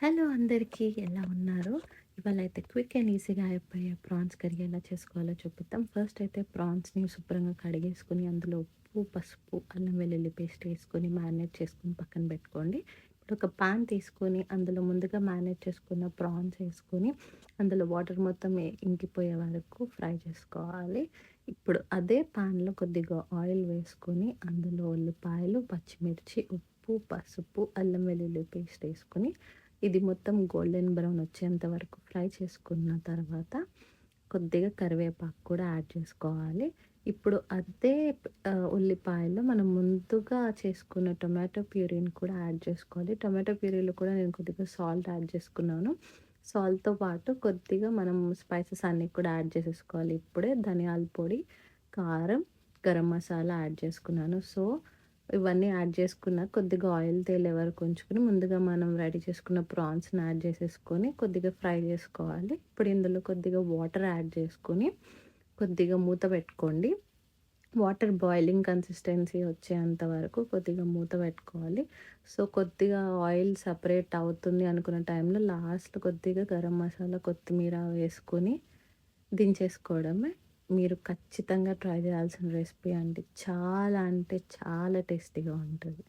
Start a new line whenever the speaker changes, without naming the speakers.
Hello అందరికీ ఎలా ఉన్నారు? ఇవాళ అయితే క్విక్ అండ్ ఈజీగా అయిపోయే ప్రాన్స్ కర్రీ ఎలా చేసుకోవాలో చూపిద్దాం. ఫస్ట్ అయితే ప్రాన్స్‌ని శుభ్రంగా కడిగేసుకొని అందులో ఉప్పు, పసుపు, అల్లం వెల్లుల్లి పేస్ట్ ఏసుకొని మ్యారినేట్ చేసుకొని పక్కన పెట్టుకోండి. ఇప్పుడు ఒక పాన్ తీసుకొని అందులో ముందుగా మ్యారినేట్ చేసుకున్న ప్రాన్స్ ఏసుకొని అందులో వాటర్ మొత్తం ఇంకిపోయే వరకు ఫ్రై చేసుకోవాలి. ఇప్పుడు అదే పాన్‌లో కొద్దిగా ఆయిల్ వేసుకొని అందులో ఉల్లిపాయలు, పచ్చిమిర్చి, ఉప్పు, పసుపు, అల్లం వెల్లుల్లి పేస్ట్ ఏసుకొని ఇది మొత్తం గోల్డెన్ బ్రౌన్ వచ్చేంత వరకు ఫ్రై చేసుకున్న తర్వాత కొద్దిగా కరివేపాకు కూడా యాడ్ చేసుకోవాలి. ఇప్పుడు అదే ఉల్లిపాయలో మనం ముందుగా చేసుకున్న టొమాటో ప్యూరీని కూడా యాడ్ చేసుకోవాలి. టొమాటో ప్యూరీలో కూడా నేను కొద్దిగా సాల్ట్ యాడ్ చేసుకున్నాను. సాల్ట్‌తో పాటు కొద్దిగా మనం స్పైసెస్ అన్నీ కూడా యాడ్ చేసేసుకోవాలి. ఇప్పుడే ధనియాల పొడి, కారం, గరం మసాలా యాడ్ చేసుకున్నాను. సో ఇవన్నీ యాడ్ చేసుకున్న కొద్దిగా ఆయిల్ తేలే వరకు ఉంచుకొని ముందుగా మనం రెడీ చేసుకున్న ప్రాన్స్‌ని యాడ్ చేసేసుకొని కొద్దిగా ఫ్రై చేసుకోవాలి. ఇప్పుడు ఇందులో కొద్దిగా వాటర్ యాడ్ చేసుకొని కొద్దిగా మూత పెట్టుకోండి. వాటర్ బాయిలింగ్ కన్సిస్టెన్సీ వచ్చేంత వరకు కొద్దిగా మూత పెట్టుకోవాలి. సో కొద్దిగా ఆయిల్ సెపరేట్ అవుతుంది అనుకున్న టైంలో లాస్ట్‌లో కొద్దిగా గరం మసాలా, కొత్తిమీర వేసుకొని దించేసుకోవడమే. మీరు ఖచ్చితంగా ట్రై చేయాల్సిన రెసిపీ అండి. చాలా అంటే చాలా టేస్టీగా ఉంటది.